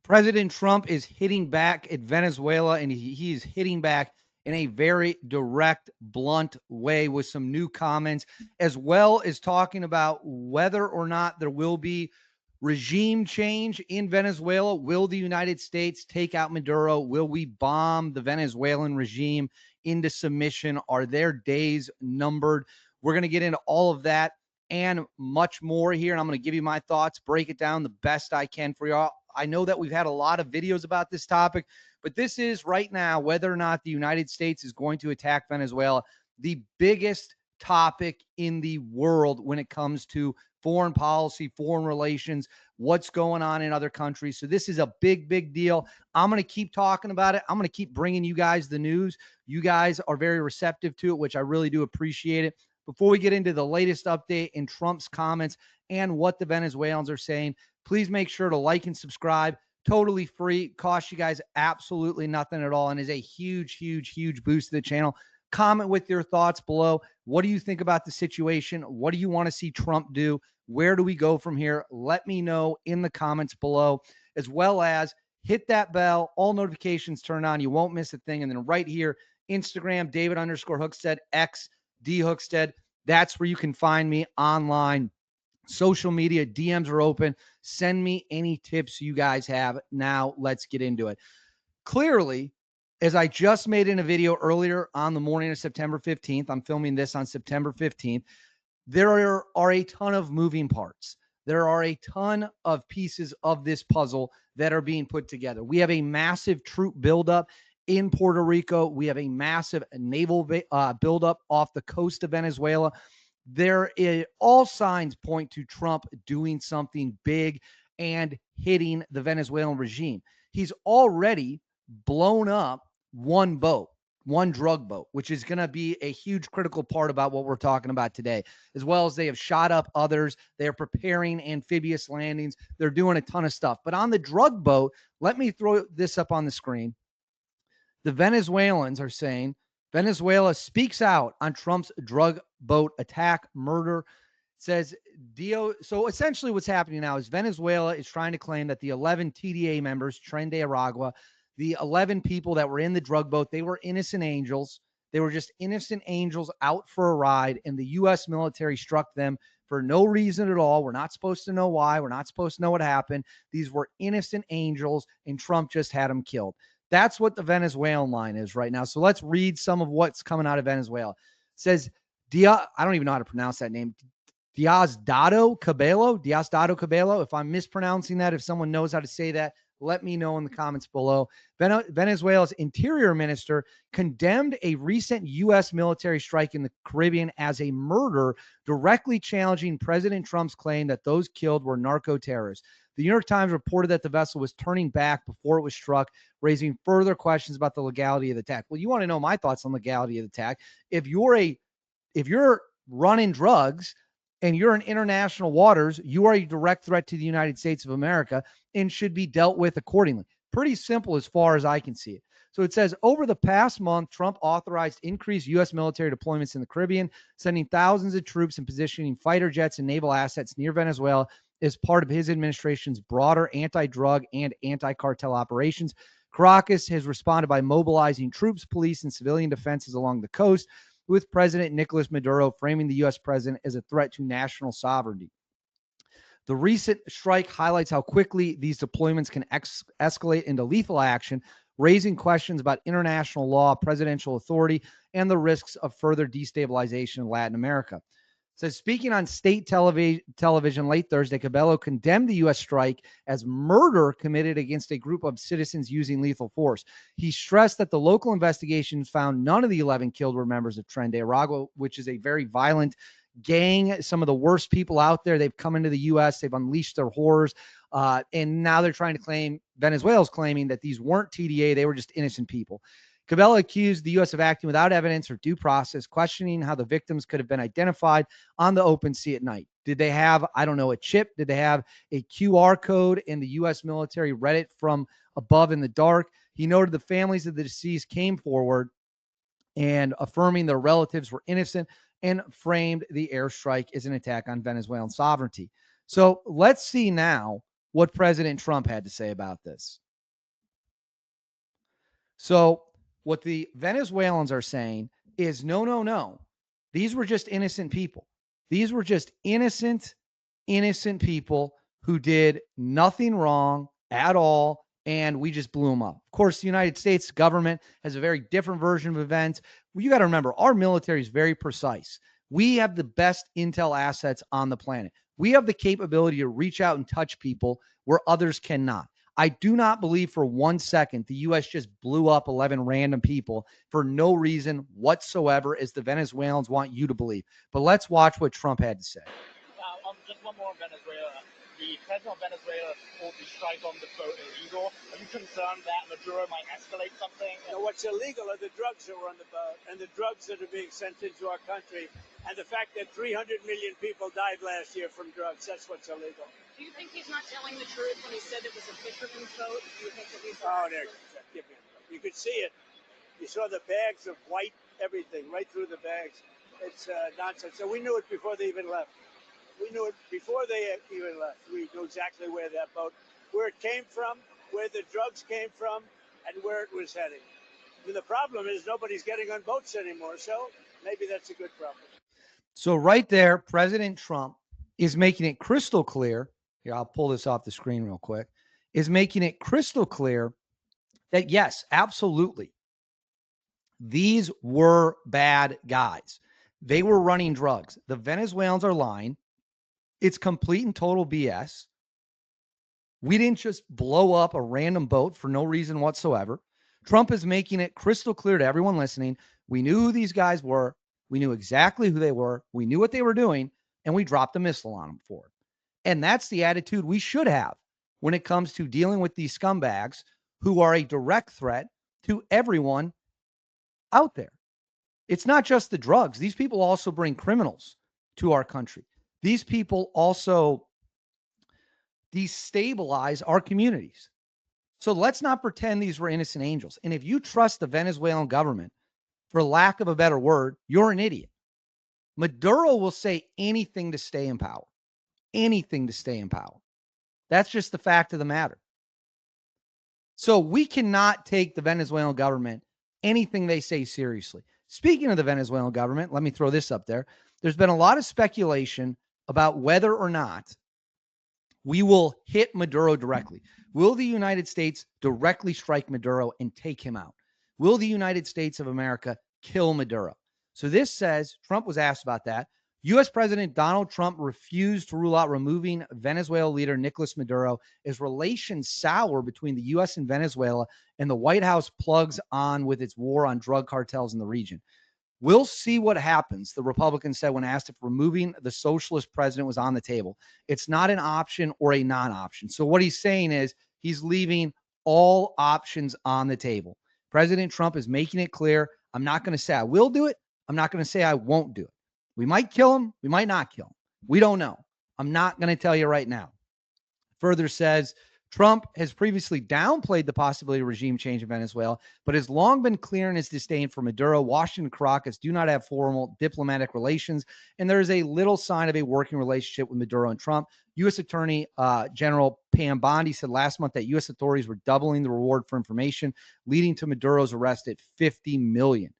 President Trump is hitting back at Venezuela, and he is hitting back in a very direct, blunt way with some new comments, as well as talking about whether or not there will be regime change in Venezuela. Will the United States take out Maduro? Will we bomb the Venezuelan regime into submission? Are their days numbered? We're going to get into all of that and much more here. And I'm going to give you my thoughts, break it down the best I can for y'all. I know that we've had a lot of videos about this topic, but this is right now whether or not the United States is going to attack Venezuela, the biggest topic in the world when it comes to foreign policy, foreign relations, what's going on in other countries. So this is a big, big deal. I'm going to keep talking about it. I'm going to keep bringing you guys the news. You guys are very receptive to it, which I really do appreciate it. Before we get into the latest update in Trump's comments and what the Venezuelans are saying, please make sure to like and subscribe. Totally free. Costs you guys absolutely nothing at all and is a huge, huge, huge boost to the channel. Comment with your thoughts below. What do you think about the situation? What do you want to see Trump do? Where do we go from here? Let me know in the comments below, as well as hit that bell, all notifications turn on. You won't miss a thing. And then right here, Instagram, David_Hookstead, X, D Hookstead. That's where you can find me online. Social media, DMs are open. Send me any tips you guys have. Now let's get into it. Clearly, as I just made in a video earlier on the morning of September 15th, I'm filming this on September 15th, there are a ton of moving parts. There are a ton of pieces of this puzzle that are being put together. We have a massive troop buildup in Puerto Rico. We have a massive naval buildup off the coast of Venezuela. All signs point to Trump doing something big and hitting the Venezuelan regime. He's already blown up one boat, one drug boat, which is going to be a huge critical part about what we're talking about today, as well as they have shot up others. They're preparing amphibious landings. They're doing a ton of stuff. But on the drug boat, let me throw this up on the screen. The Venezuelans are saying Venezuela speaks out on Trump's drug boat attack, murder. Says so essentially what's happening now is Venezuela is trying to claim that the 11 TDA members, Tren de Aragua, the 11 people that were in the drug boat, they were innocent angels. They were just innocent angels out for a ride, and the U.S. military struck them for no reason at all. We're not supposed to know why. We're not supposed to know what happened. These were innocent angels, and Trump just had them killed. That's what the Venezuelan line is right now. So let's read some of what's coming out of Venezuela. It says, I don't even know how to pronounce that name. Diosdado Cabello. If I'm mispronouncing that, if someone knows how to say that, let me know in the comments below. Venezuela's interior minister condemned a recent U.S. military strike in the Caribbean as a murder, directly challenging President Trump's claim that those killed were narco-terrorists. The New York Times reported that the vessel was turning back before it was struck, raising further questions about the legality of the attack. Well, you want to know my thoughts on legality of the attack. If you're running drugs and you're in international waters, you are a direct threat to the United States of America and should be dealt with accordingly. Pretty simple as far as I can see it. So it says, over the past month, Trump authorized increased U.S. military deployments in the Caribbean, sending thousands of troops and positioning fighter jets and naval assets near Venezuela as part of his administration's broader anti-drug and anti-cartel operations. Caracas has responded by mobilizing troops, police, and civilian defenses along the coast, with President Nicolas Maduro framing the U.S. president as a threat to national sovereignty. The recent strike highlights how quickly these deployments can escalate into lethal action, raising questions about international law, presidential authority, and the risks of further destabilization in Latin America. So speaking on state television late Thursday, Cabello condemned the U.S. strike as murder committed against a group of citizens using lethal force. He stressed that the local investigations found none of the 11 killed were members of Tren de Aragua, which is a very violent gang, some of the worst people out there. They've come into the U.S., they've unleashed their horrors, and now they're trying to claim, Venezuela's claiming that these weren't TDA, they were just innocent people. Cabello accused the U.S. of acting without evidence or due process, questioning how the victims could have been identified on the open sea at night. Did they have, I don't know, a chip? Did they have a QR code and the U.S. military read it from above in the dark? He noted the families of the deceased came forward and affirming their relatives were innocent and framed the airstrike as an attack on Venezuelan sovereignty. So let's see now what President Trump had to say about this. So what the Venezuelans are saying is no, no, no. These were just innocent people. These were just innocent people who did nothing wrong at all. And we just blew them up. Of course, the United States government has a very different version of events. Well, you got to remember, our military is very precise. We have the best intel assets on the planet. We have the capability to reach out and touch people where others cannot. I do not believe for 1 second the U.S. just blew up 11 random people for no reason whatsoever, as the Venezuelans want you to believe. But let's watch what Trump had to say. Just one more on Venezuela. The president of Venezuela called the strike on the boat illegal. Are you concerned that Maduro might escalate something? No, what's illegal are the drugs that were on the boat and the drugs that are being sent into our country, and the fact that 300 million people died last year from drugs. That's what's illegal. Do you think he's not telling the truth when he said it was a fisherman's boat? Do you think that he's... Oh, there. Give me a minute. You could see it. You saw the bags of white everything right through the bags. It's nonsense. So we knew it before they even left. We knew it before they even left. We knew exactly where that boat, where it came from, where the drugs came from, and where it was heading. And the problem is nobody's getting on boats anymore, so maybe that's a good problem. So right there, President Trump is making it crystal clear. Here, I'll pull this off the screen real quick. Is making it crystal clear that yes, absolutely, these were bad guys. They were running drugs. The Venezuelans are lying. It's complete and total BS. We didn't just blow up a random boat for no reason whatsoever. Trump is making it crystal clear to everyone listening. We knew who these guys were. We knew exactly who they were. We knew what they were doing, and we dropped a missile on them for it. And that's the attitude we should have when it comes to dealing with these scumbags who are a direct threat to everyone out there. It's not just the drugs. These people also bring criminals to our country. These people also destabilize our communities. So let's not pretend these were innocent angels. And if you trust the Venezuelan government, for lack of a better word, you're an idiot. Maduro will say anything to stay in power. Anything to stay in power. That's just the fact of the matter. So we cannot take the Venezuelan government, anything they say, seriously. Speaking of the Venezuelan government, let me throw this up there. There's been a lot of speculation about whether or not we will hit Maduro directly. Will the United States directly strike Maduro and take him out? Will the United States of America kill Maduro? So this says, Trump was asked about that. U.S. President Donald Trump refused to rule out removing Venezuela leader Nicolas Maduro as relations sour between the U.S. and Venezuela, and the White House plugs on with its war on drug cartels in the region. We'll see what happens, the Republicans said when asked if removing the socialist president was on the table. It's not an option or a non-option. So what he's saying is he's leaving all options on the table. President Trump is making it clear, I'm not going to say I will do it. I'm not going to say I won't do it. We might kill him. We might not kill him. We don't know. I'm not going to tell you right now. Further says, Trump has previously downplayed the possibility of regime change in Venezuela, but has long been clear in his disdain for Maduro. Washington and Caracas do not have formal diplomatic relations, and there is a little sign of a working relationship with Maduro and Trump. U.S. Attorney General Pam Bondi said last month that U.S. authorities were doubling the reward for information, leading to Maduro's arrest at $50 million.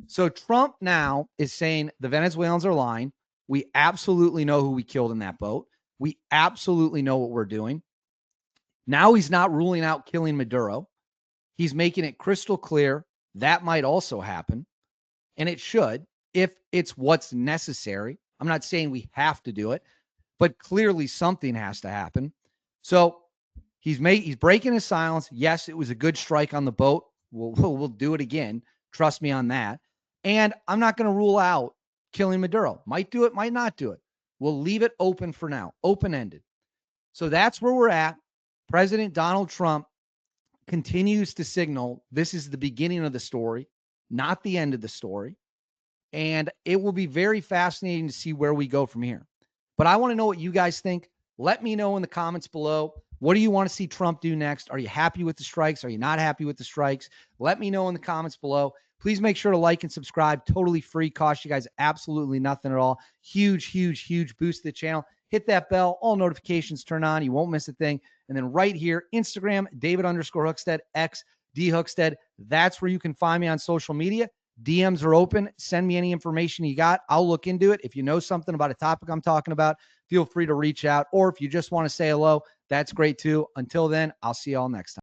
So Trump now is saying the Venezuelans are lying. We absolutely know who we killed in that boat. We absolutely know what we're doing. Now he's not ruling out killing Maduro. He's making it crystal clear that might also happen. And it should, if it's what's necessary. I'm not saying we have to do it, but clearly something has to happen. So he's breaking his silence. Yes, it was a good strike on the boat. We'll do it again. Trust me on that. And I'm not going to rule out killing Maduro. Might do it, might not do it. We'll leave it open for now, open-ended. So that's where we're at. President Donald Trump continues to signal this is the beginning of the story, not the end of the story. And it will be very fascinating to see where we go from here. But I want to know what you guys think. Let me know in the comments below. What do you want to see Trump do next? Are you happy with the strikes? Are you not happy with the strikes? Let me know in the comments below. Please make sure to like and subscribe. Totally free. Cost you guys absolutely nothing at all. Huge, huge, huge boost to the channel. hit that bell, all notifications turn on. You won't miss a thing. And then right here, Instagram, David_Hookstead, X, D Hookstead. That's where you can find me on social media. DMs are open. Send me any information you got. I'll look into it. If you know something about a topic I'm talking about, feel free to reach out. Or if you just want to say hello, that's great too. Until then, I'll see you all next time.